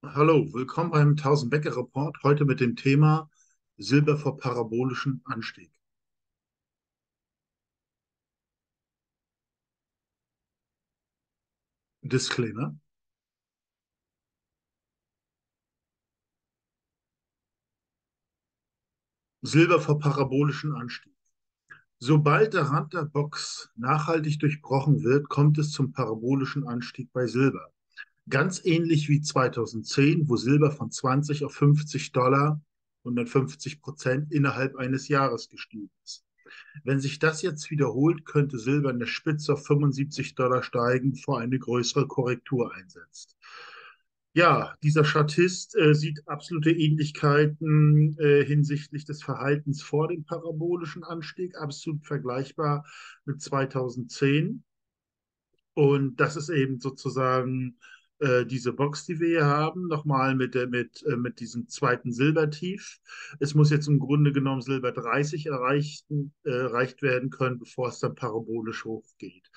Hallo, willkommen beim 1000 Bäcker Report. Heute mit dem Thema Silber vor parabolischem Anstieg. Disclaimer. Silber vor parabolischem Anstieg. Sobald der Rand der Box nachhaltig durchbrochen wird, kommt es zum parabolischen Anstieg bei Silber. Ganz ähnlich wie 2010, wo Silber von 20 auf $50, 150% innerhalb eines Jahres gestiegen ist. Wenn sich das jetzt wiederholt, könnte Silber in der Spitze auf $75 steigen, bevor eine größere Korrektur einsetzt. Ja, dieser Chartist sieht absolute Ähnlichkeiten hinsichtlich des Verhaltens vor dem parabolischen Anstieg, absolut vergleichbar mit 2010. Und das ist eben sozusagen diese Box, die wir hier haben, nochmal mit diesem zweiten Silbertief. Es muss jetzt im Grunde genommen Silber 30 erreicht werden können, bevor es dann parabolisch hochgeht.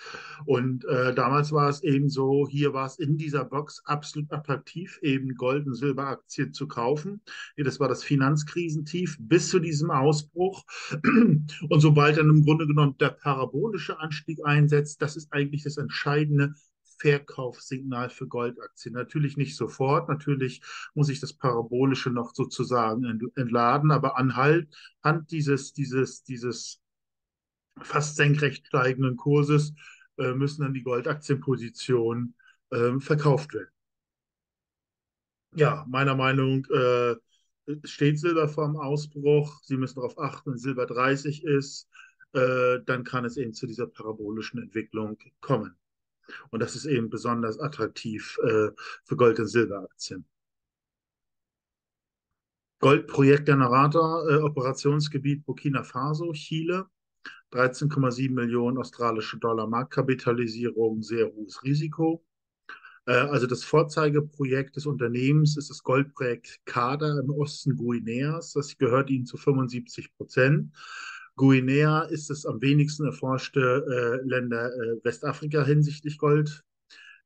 Und damals war es eben so, hier war es in dieser Box absolut attraktiv, eben Gold- und Silberaktien zu kaufen. Das war das Finanzkrisentief bis zu diesem Ausbruch. Und sobald dann im Grunde genommen der parabolische Anstieg einsetzt, das ist eigentlich das entscheidende Verkaufssignal für Goldaktien. Natürlich nicht sofort, natürlich muss ich das Parabolische noch sozusagen entladen, aber anhand dieses fast senkrecht steigenden Kurses müssen dann die Goldaktienpositionen verkauft werden. Ja, meiner Meinung steht Silber vorm Ausbruch. Sie müssen darauf achten, wenn Silber 30 ist, dann kann es eben zu dieser parabolischen Entwicklung kommen. Und das ist eben besonders attraktiv für Gold- und Silberaktien. Goldprojektgenerator, Operationsgebiet Burkina Faso, Chile, 13,7 Millionen australische Dollar Marktkapitalisierung, sehr hohes Risiko. Also das Vorzeigeprojekt des Unternehmens ist das Goldprojekt Kader im Osten Guineas. Das gehört ihnen zu 75%. Guinea ist das am wenigsten erforschte Länder Westafrika hinsichtlich Gold.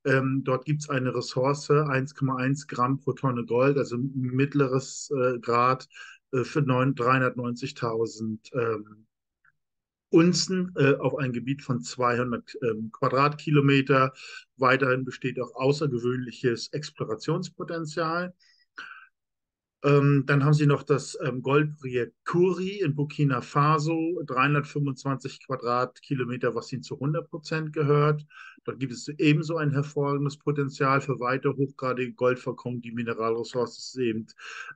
Dort gibt es eine Ressource, 1,1 Gramm pro Tonne Gold, also mittleres Grad für 390.000 Unzen auf ein Gebiet von 200 Quadratkilometer. Weiterhin besteht auch außergewöhnliches Explorationspotenzial. Dann haben sie noch das Goldprojekt Kuri in Burkina Faso, 325 Quadratkilometer, was ihnen zu 100% gehört. Dort gibt es ebenso ein hervorragendes Potenzial für weitere hochgradige Goldvorkommen. Die Mineralressource ist eben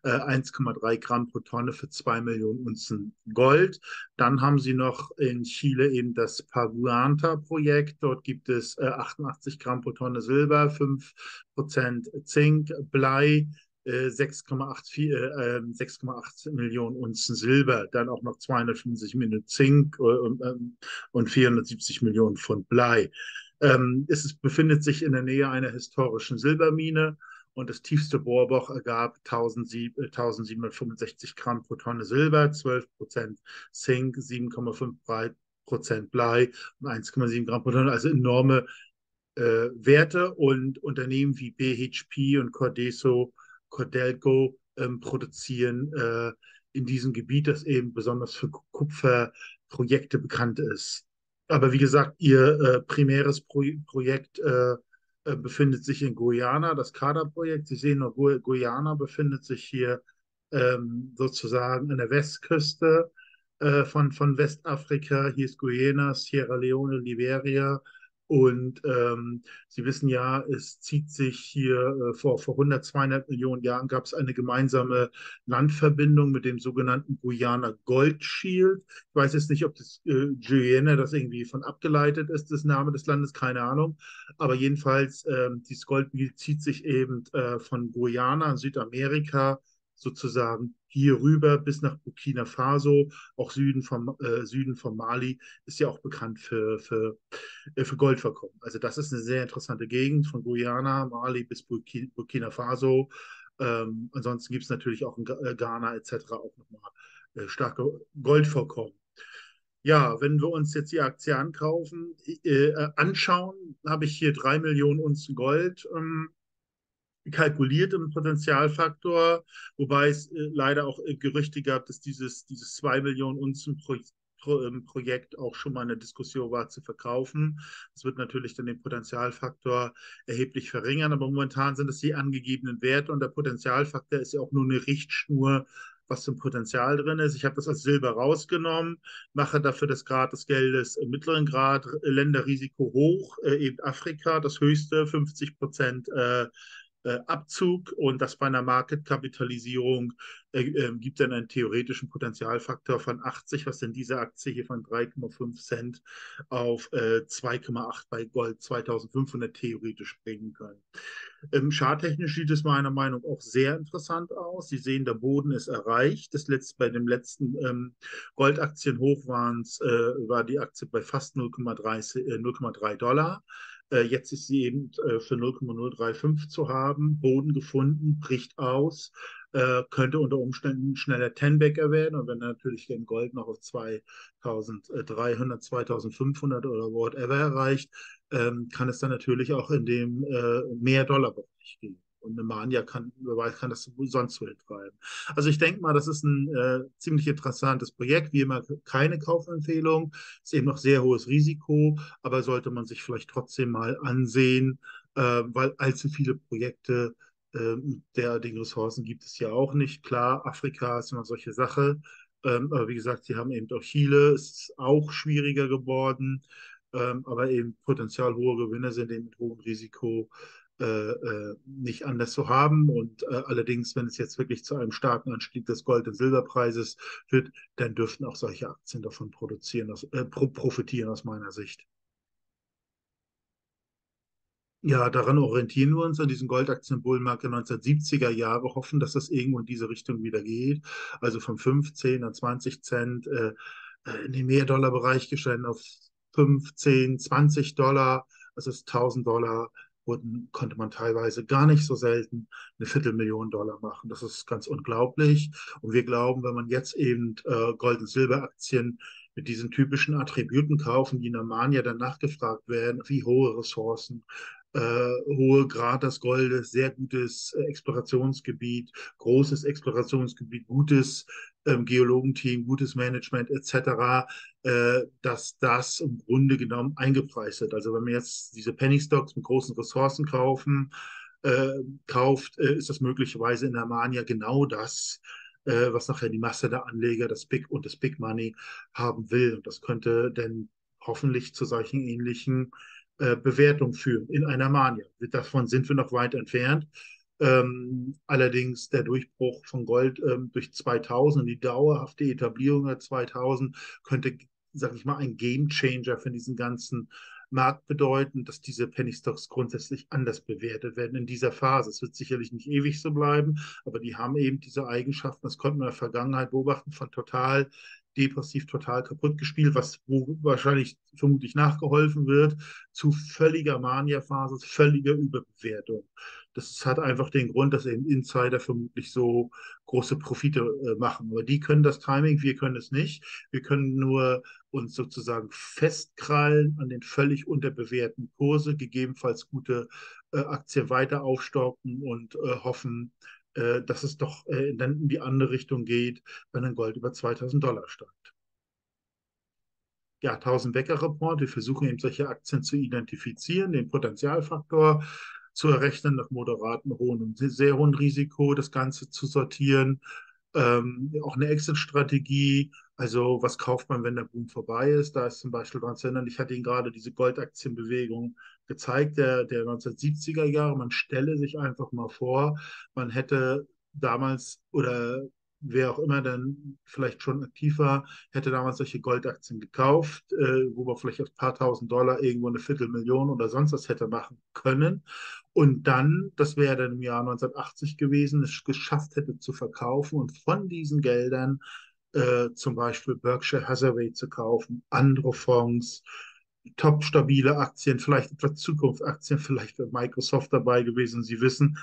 1,3 Gramm pro Tonne für 2 Millionen Unzen Gold. Dann haben sie noch in Chile eben das Paguanta-Projekt. Dort gibt es 88 Gramm pro Tonne Silber, 5% Zink, Blei. 6,8 Millionen Unzen Silber, dann auch noch 250 Millionen Zink und 470 Millionen Pfund Blei. Befindet sich in der Nähe einer historischen Silbermine und das tiefste Bohrloch ergab 1765 Gramm pro Tonne Silber, 12% Zink, 7,5% Blei und 1,7 Gramm pro Tonne, also enorme Werte, und Unternehmen wie BHP und Codelco produzieren in diesem Gebiet, das eben besonders für Kupferprojekte bekannt ist. Aber wie gesagt, ihr primäres Projekt befindet sich in Guyana, das Kader-Projekt. Sie sehen noch, Guyana befindet sich hier sozusagen an der Westküste von Westafrika. Hier ist Guyana, Sierra Leone, Liberia. Und Sie wissen ja, es zieht sich hier vor 100, 200 Millionen Jahren gab es eine gemeinsame Landverbindung mit dem sogenannten Guyana Gold Shield. Ich weiß jetzt nicht, ob das Guyana das irgendwie von abgeleitet ist, das Name des Landes, keine Ahnung. Aber jedenfalls, dieses Goldmehl zieht sich eben von Guyana in Südamerika sozusagen hier rüber bis nach Burkina Faso, auch Süden von Mali, ist ja auch bekannt für Goldvorkommen. Also das ist eine sehr interessante Gegend von Guyana, Mali bis Burkina Faso. Ansonsten gibt es natürlich auch in Ghana etc. auch nochmal starke Goldvorkommen. Ja, wenn wir uns jetzt die Aktie anschauen, habe ich hier 3 Millionen Unzen Gold kalkuliert im Potenzialfaktor, wobei es leider auch Gerüchte gab, dass dieses 2 Millionen Unzen Projekt auch schon mal eine Diskussion war, zu verkaufen. Das wird natürlich dann den Potenzialfaktor erheblich verringern, aber momentan sind es die angegebenen Werte und der Potenzialfaktor ist ja auch nur eine Richtschnur, was zum Potenzial drin ist. Ich habe das als Silber rausgenommen, mache dafür das Grad des Geldes im mittleren Grad, Länderrisiko hoch, eben Afrika, das höchste, 50% Abzug und das bei einer Marketkapitalisierung gibt dann einen theoretischen Potenzialfaktor von 80, was denn diese Aktie hier von 3,5 Cent auf 2,8 bei Gold 2500 theoretisch bringen können. Charttechnisch sieht es meiner Meinung nach auch sehr interessant aus. Sie sehen, der Boden ist erreicht. Bei dem letzten Goldaktienhoch war die Aktie bei fast 0,3 $. Jetzt ist sie eben für 0,035 zu haben. Boden gefunden, bricht aus, könnte unter Umständen schneller Ten-Bagger werden. Und wenn natürlich den Gold noch auf 2300, 2500 oder whatever erreicht, kann es dann natürlich auch in dem Mehr-Dollar-Bereich gehen. Und eine Mania kann das sonst wohin treiben. Also ich denke mal, das ist ein ziemlich interessantes Projekt. Wie immer keine Kaufempfehlung. Ist eben noch sehr hohes Risiko, aber sollte man sich vielleicht trotzdem mal ansehen, weil allzu viele Projekte mit derartigen Ressourcen gibt es ja auch nicht. Klar, Afrika ist immer solche Sache. Aber wie gesagt, sie haben eben auch Chile, es ist auch schwieriger geworden, aber eben potenziell hohe Gewinne sind eben mit hohem Risiko nicht anders zu haben. Und allerdings, wenn es jetzt wirklich zu einem starken Anstieg des Gold- und Silberpreises wird, dann dürften auch solche Aktien davon profitieren aus meiner Sicht. Ja, daran orientieren wir uns an diesen Goldaktienbullenmarkt der 1970er Jahre, hoffen, dass das irgendwo in diese Richtung wieder geht. Also von 15 an 20 Cent in den Mehr-Dollar-Bereich gestanden auf 15, 20 Dollar, also das 1000 Dollar konnte man teilweise gar nicht so selten eine Viertelmillion Dollar machen. Das ist ganz unglaublich. Und wir glauben, wenn man jetzt eben Gold- und Silberaktien mit diesen typischen Attributen kaufen, die in der Mania dann nachgefragt werden, wie hohe Ressourcen, hohe Grad des Goldes, sehr gutes Explorationsgebiet, großes Explorationsgebiet, gutes Geologenteam, gutes Management etc., dass das im Grunde genommen eingepreist wird. Also wenn wir jetzt diese Penny Stocks mit großen Ressourcen äh, kauft, ist das möglicherweise in der Mania genau das, was nachher die Masse der Anleger, das Big Money haben will. Und das könnte dann hoffentlich zu solchen ähnlichen Bewertung führen in einer Mania. Davon sind wir noch weit entfernt. Allerdings der Durchbruch von Gold durch 2000 und die dauerhafte Etablierung der 2000 könnte, sage ich mal, ein Game Changer für diesen ganzen Markt bedeuten, dass diese Penny Stocks grundsätzlich anders bewertet werden in dieser Phase. Es wird sicherlich nicht ewig so bleiben, aber die haben eben diese Eigenschaften, das konnten wir in der Vergangenheit beobachten, von total depressiv, total kaputt gespielt, wo wahrscheinlich vermutlich nachgeholfen wird, zu völliger Mania-Phase, völliger Überbewertung. Das hat einfach den Grund, dass eben Insider vermutlich so große Profite machen. Aber die können das Timing, wir können es nicht. Wir können nur uns sozusagen festkrallen an den völlig unterbewerteten Kurse, gegebenenfalls gute Aktien weiter aufstocken und hoffen, dass es doch dann in die andere Richtung geht, wenn ein Gold über 2000 Dollar steigt. Ja, 1000 Wecker Report. Wir versuchen eben solche Aktien zu identifizieren, den Potenzialfaktor zu errechnen, nach moderaten, hohen und sehr hohen Risiko das Ganze zu sortieren. Auch eine Exit-Strategie. Also was kauft man, wenn der Boom vorbei ist? Da ist zum Beispiel daran zu erinnern, ich hatte Ihnen gerade diese Goldaktienbewegung gezeigt, der 1970er Jahre. Man stelle sich einfach mal vor, man hätte damals oder wer auch immer dann vielleicht schon aktiv war, hätte damals solche Goldaktien gekauft, wo man vielleicht auf ein paar tausend Dollar irgendwo eine Viertelmillion oder sonst was hätte machen können. Und dann, das wäre dann im Jahr 1980 gewesen, es geschafft hätte zu verkaufen und von diesen Geldern zum Beispiel Berkshire Hathaway zu kaufen, andere Fonds, top stabile Aktien, vielleicht etwas Zukunftsaktien, vielleicht wäre Microsoft dabei gewesen. Sie wissen,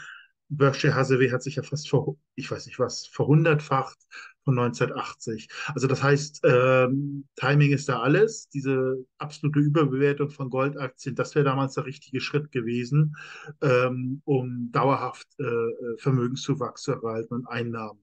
Berkshire Hathaway hat sich ja fast ich weiß nicht was, verhundertfacht von 1980. Also das heißt, Timing ist da alles. Diese absolute Überbewertung von Goldaktien, das wäre damals der richtige Schritt gewesen, um dauerhaft Vermögenszuwachs zu erhalten und Einnahmen.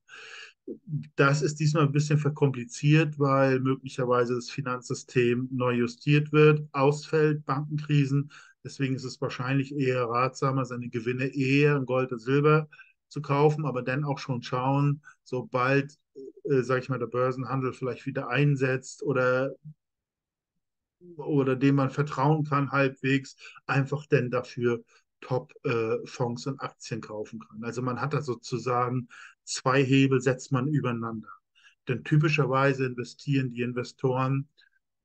Das ist diesmal ein bisschen verkompliziert, weil möglicherweise das Finanzsystem neu justiert wird, ausfällt, Bankenkrisen. Deswegen ist es wahrscheinlich eher ratsamer, seine Gewinne eher in Gold und Silber zu kaufen, aber dann auch schon schauen, sobald, sage ich mal, der Börsenhandel vielleicht wieder einsetzt oder dem man vertrauen kann, halbwegs, einfach denn dafür Top-Fonds und Aktien kaufen kann. Also man hat da sozusagen zwei Hebel, setzt man übereinander. Denn typischerweise investieren die Investoren,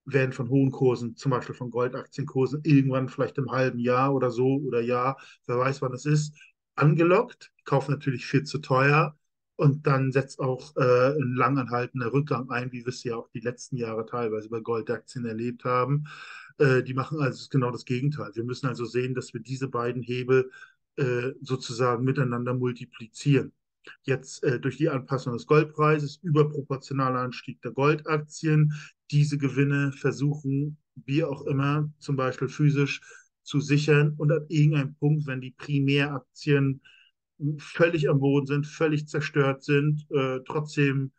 werden von hohen Kursen, zum Beispiel von Goldaktienkursen, irgendwann vielleicht im halben Jahr oder so oder Jahr, wer weiß wann es ist, angelockt, kaufen natürlich viel zu teuer und dann setzt auch ein langanhaltender Rückgang ein, wie wir es ja auch die letzten Jahre teilweise bei Goldaktien erlebt haben. Die machen also genau das Gegenteil. Wir müssen also sehen, dass wir diese beiden Hebel sozusagen miteinander multiplizieren. Jetzt durch die Anpassung des Goldpreises, überproportionaler Anstieg der Goldaktien, diese Gewinne versuchen, wie auch immer, zum Beispiel physisch zu sichern und an irgendeinem Punkt, wenn die Primäraktien völlig am Boden sind, völlig zerstört sind, trotzdem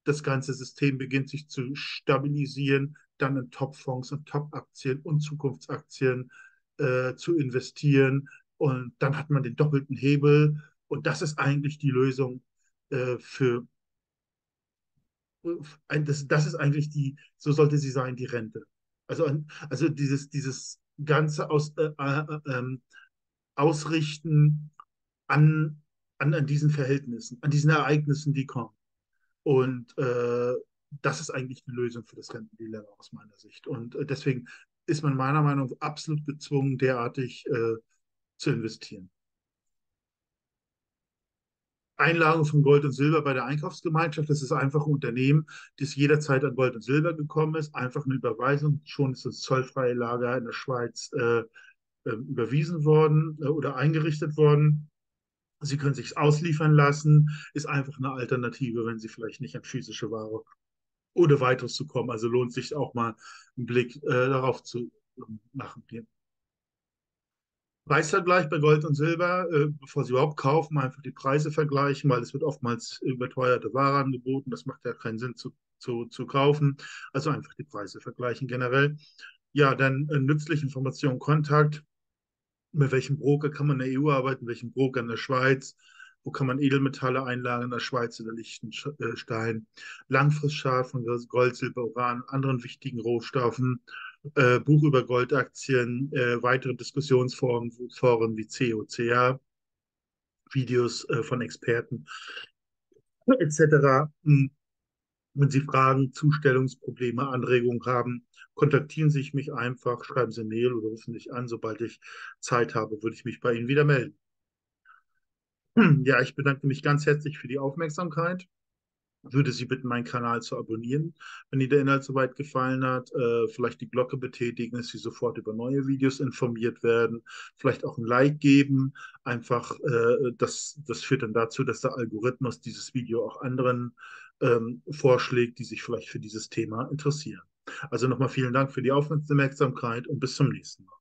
das ganze System beginnt sich zu stabilisieren, dann in Topfonds und Topaktien und Zukunftsaktien zu investieren. Und dann hat man den doppelten Hebel. Und das ist eigentlich die Lösung für, das ist eigentlich so sollte sie sein, die Rente. Also dieses ganze Ausrichten an, an diesen Verhältnissen, an diesen Ereignissen, die kommen. Und das ist eigentlich eine Lösung für das Rentendilemma aus meiner Sicht. Und deswegen ist man meiner Meinung nach absolut gezwungen, derartig zu investieren. Einlagen von Gold und Silber bei der Einkaufsgemeinschaft, das ist einfach ein Unternehmen, das jederzeit an Gold und Silber gekommen ist, einfach eine Überweisung, schon ist das zollfreie Lager in der Schweiz überwiesen worden oder eingerichtet worden. Sie können sich ausliefern lassen, ist einfach eine Alternative, wenn Sie vielleicht nicht an physische Ware ohne weiteres zu kommen. Also lohnt sich auch mal einen Blick darauf zu machen. Preisvergleich bei Gold und Silber, bevor Sie überhaupt kaufen, einfach die Preise vergleichen, weil es wird oftmals überteuerte Ware angeboten. Das macht ja keinen Sinn zu kaufen. Also einfach die Preise vergleichen generell. Ja, dann nützliche Informationen, Kontakt. Mit welchem Broker kann man in der EU arbeiten, mit welchem Broker in der Schweiz, wo kann man Edelmetalle einlagern in der Schweiz oder Liechtenstein, Langfristchart von Gold, Silber, Uran, anderen wichtigen Rohstoffen, Buch über Goldaktien, weitere Diskussionsforen Foren wie COCA, Videos von Experten etc. Wenn Sie Fragen, Zustellungsprobleme, Anregungen haben, kontaktieren Sie mich einfach, schreiben Sie eine Mail oder rufen mich an. Sobald ich Zeit habe, würde ich mich bei Ihnen wieder melden. Ja, ich bedanke mich ganz herzlich für die Aufmerksamkeit. Würde Sie bitten, meinen Kanal zu abonnieren, wenn Ihnen der Inhalt soweit gefallen hat. Vielleicht die Glocke betätigen, dass Sie sofort über neue Videos informiert werden. Vielleicht auch ein Like geben. Einfach, das führt dann dazu, dass der Algorithmus dieses Video auch anderen vorschlägt, die sich vielleicht für dieses Thema interessieren. Also nochmal vielen Dank für die Aufmerksamkeit und bis zum nächsten Mal.